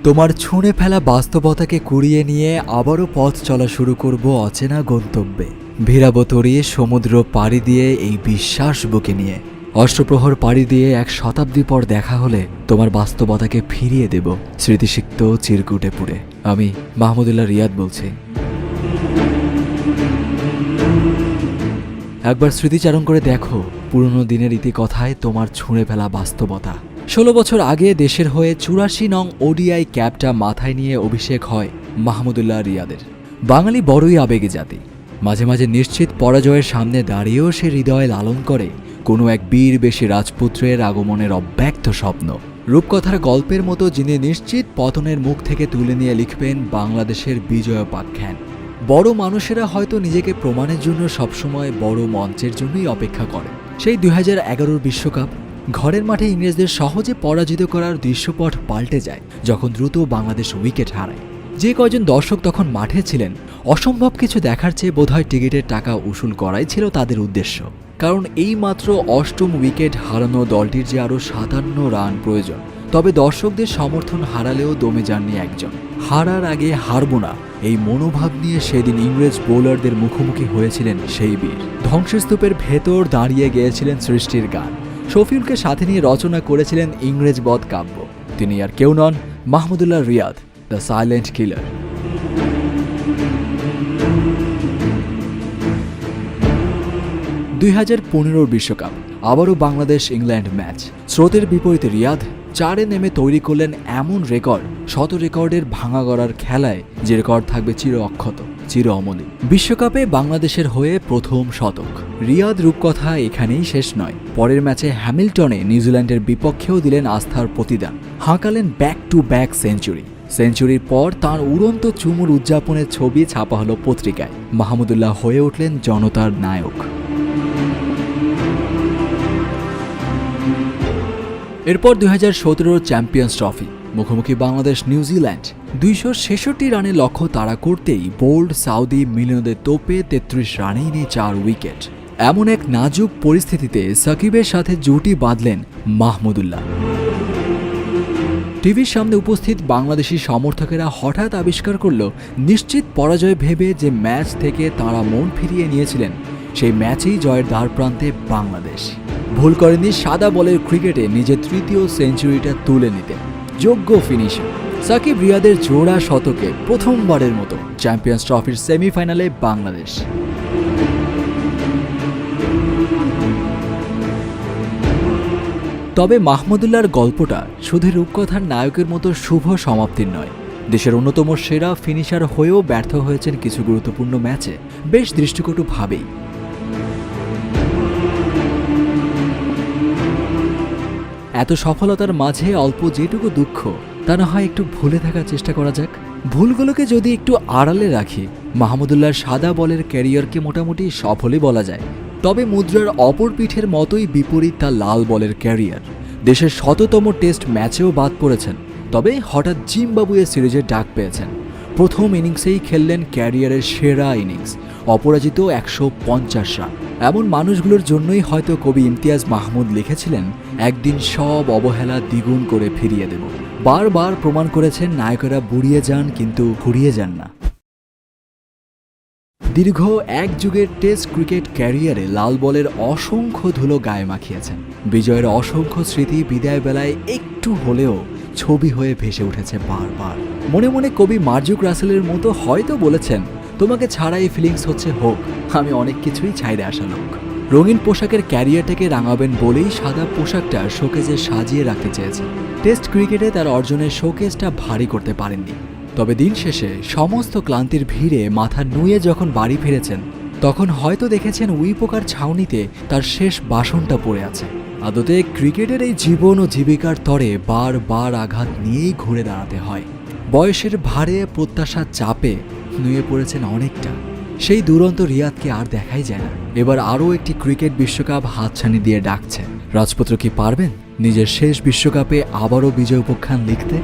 তোমার ছুঁড়ে ফেলা বাস্তবতাকে কুড়িয়ে নিয়ে আবারও পথ চলা শুরু করব অচেনা গন্তব্যে। ভিড়াবো তরিয়ে সমুদ্র পাড়ি দিয়ে এই বিশ্বাস বুকে নিয়ে। অষ্টপ্রহর পাড়ি দিয়ে 1 শতাব্দী পর দেখা হলে তোমার বাস্তবতাকে ফিরিয়ে দেব স্মৃতিসিক্ত চিরকুটে পুড়ে। আমি মাহমুদুল্লাহ রিয়াদ বলছি। একবার স্মৃতিচারণ করে দেখো পুরনো দিনের ইতিকথায় তোমার ছুঁড়ে ফেলা বাস্তবতা। 16 বছর আগে দেশের হয়ে 84 নং ওডিআই ক্যাপটা মাথায় নিয়ে অভিষেক হয় মাহমুদুল্লাহ রিয়াদের। বাঙালি বড়ই আবেগী জাতি। মাঝে মাঝে নিশ্চিত পরাজয়ের সামনে দাঁড়িয়েও সে হৃদয়ে লালন করে কোনো এক বীর বেশি রাজপুত্রের আগমনের অব্যক্ত স্বপ্ন। রূপকথার গল্পের মতো যিনি নিশ্চিত পতনের মুখ থেকে তুলে নিয়ে লিখবেন বাংলাদেশের বিজয়োপাখ্যান। বড় মানুষেরা হয়তো নিজেকে প্রমাণের জন্য সবসময় বড় মঞ্চের জন্যই অপেক্ষা করে। সেই 2011 বিশ্বকাপ ঘরের মাঠে ইংরেজদের সহজে পরাজিত করার দৃশ্যপট পাল্টে যায় যখন দ্রুত বাংলাদেশ উইকেট হারায়। যে কয়জন দর্শক তখন মাঠে ছিলেন, অসম্ভব কিছু দেখার চেয়ে বোধহয় টিকিটের টাকা উসুল করাই ছিল তাদের উদ্দেশ্য। কারণ এই মাত্র 8ম উইকেট হারানো দলটির যে আরও 57 রান প্রয়োজন। তবে দর্শকদের সমর্থন হারালেও দমে যাননি একজন। হারার আগে হারব না এই মনোভাব নিয়ে সেদিন ইংরেজ বোলারদের মুখোমুখি হয়েছিলেন সেই বীর। ধ্বংসস্তূপের ভেতর দাঁড়িয়ে গেয়েছিলেন সৃষ্টির গান। শফিউলকে সাথে নিয়ে রচনা করেছিলেন ইংরেজ বধ কাব্য। তিনি আর কেউ নন, Mahmudullah Riyad, the silent killer. 2015 বিশ্বকাপ আবারও বাংলাদেশ ইংল্যান্ড ম্যাচ। স্রোতের বিপরীতে রিয়াদ 4-এ নেমে তৈরি করলেন এমন রেকর্ড, শত রেকর্ডের ভাঙা গড়ার খেলায় যে রেকর্ড থাকবে চির অক্ষত, চির অমলিন। বিশ্বকাপে বাংলাদেশের হয়ে প্রথম শতক। রিয়াদ রূপকথা এখানেই শেষ নয়। পরের ম্যাচে হ্যামিল্টনে নিউজিল্যান্ডের বিপক্ষেও দিলেন আস্থার প্রতিদান। হাঁকালেন ব্যাক টু ব্যাক সেঞ্চুরি। সেঞ্চুরির পর তাঁর উড়ন্ত চুমুর উদযাপনের ছবি ছাপা হলো পত্রিকায়। মাহমুদুল্লাহ হয়ে উঠলেন জনতার নায়ক। এরপর 2017 চ্যাম্পিয়ন্স ট্রফি, মুখোমুখি বাংলাদেশ নিউজিল্যান্ড। 266 রানের লক্ষ্য তাড়া করতেই বোল্ড সাউদি মিলিয়নদের তোপে 33 রানেই নিয়ে 4 উইকেট। এমন এক নাজুক পরিস্থিতিতে সাকিবের সাথে জুটি বাঁধলেন মাহমুদুল্লাহ। টিভির সামনে উপস্থিত বাংলাদেশি সমর্থকেরা হঠাৎ আবিষ্কার করল নিশ্চিত পরাজয় ভেবে যে ম্যাচ থেকে তাঁরা মন ফিরিয়ে নিয়েছিলেন, সেই ম্যাচেই জয়ের দ্বারপ্রান্তে বাংলাদেশ। ভুল করেননি সাদা বলের ক্রিকেটে নিজের 3য় সেঞ্চুরিটা তুলে নিতে যোগ্য ফিনিশার। সাকিব রিয়াদের জোড়া শতকে প্রথমবারের মতো চ্যাম্পিয়ন্স ট্রফির সেমিফাইনালে বাংলাদেশ। তবে মাহমুদুল্লাহর গল্পটা শুধু রূপকথার নায়কের মতো শুভ সমাপ্তির নয়। দেশের অন্যতম সেরা ফিনিশার হয়েও ব্যর্থ হয়েছেন কিছু গুরুত্বপূর্ণ ম্যাচে, বেশ দৃষ্টিকটুভাবেই। এত সফলতার মাঝে অল্প যেটুকু দুঃখ, তা না হয় একটু ভুলে থাকার চেষ্টা করা যাক। ভুলগুলোকে যদি একটু আড়ালে রাখি, মাহমুদুল্লাহর সাদা বলের ক্যারিয়ারকে মোটামুটি সফলই বলা যায়। তবে মুদ্রার অপর পিঠের মতোই বিপরীত তার লাল বলের ক্যারিয়ার। দেশের 100তম টেস্ট ম্যাচেও বাদ পড়েছেন, তবে হঠাৎ জিম্বাবুয়ে সিরিজের ডাক পেয়েছেন। প্রথম ইনিংসেই খেললেন ক্যারিয়ারের সেরা ইনিংস, অপরাজিত 150 রান। এমন মানুষগুলোর জন্যই হয়তো কবি ইমতিয়াজ মাহমুদ লিখেছিলেন, একদিন সব অবহেলা দ্বিগুণ করে ফিরিয়ে দেব। বারবার প্রমাণ করেছেন নায়কেরা বুড়িয়ে যান কিন্তু ফুরিয়ে যান না। দীর্ঘ এক যুগের টেস্ট ক্রিকেট ক্যারিয়ারে লাল বলের অসংখ্য ধুলো গায়ে মাখিয়েছেন। বিজয়ের অসংখ্য স্মৃতি বিদায় বেলায় একটু হলেও ছবি হয়ে ভেসে উঠেছে বারবার। মনে মনে কবি মার্জুক রাসেলের মতো হয়তো বলেছেন, তোমাকে ছাড়া এই ফিলিংস হচ্ছে হোক, আমি অনেক কিছুই ছাইড়ে আসা লোক। রঙিন পোশাকের ক্যারিয়ারটাকে রাঙাবেন বলেই সাদা পোশাকটা শোকেজে সাজিয়ে রাখতে চেয়েছেন। টেস্ট ক্রিকেটে তার অর্জনের শোকেজটা ভারী করতে পারেননি। তবে দিন শেষে সমস্ত ক্লান্তির ভিড়ে মাথা নুয়ে যখন বাড়ি ফিরেছেন, তখন হয়তো দেখেছেন উইপোকার ছাউনিতে তার শেষ বাসনটা পড়ে আছে। আদতে ক্রিকেটের এই জীবন ও জীবিকার তরে বারবার আঘাত নিয়েই ঘুরে দাঁড়াতে হয়। বয়সের ভারে, প্রত্যাশার চাপে নুয়ে পড়েছেন অনেকটা। সেই দুরন্ত রিয়াদকে আর দেখাই যায় না। এবার আরও একটি ক্রিকেট বিশ্বকাপ হাতছানি দিয়ে ডাকছে। রাজপুত্র কি পারবেন নিজের শেষ বিশ্বকাপে আবারও বিজয় উপখ্যান লিখতে?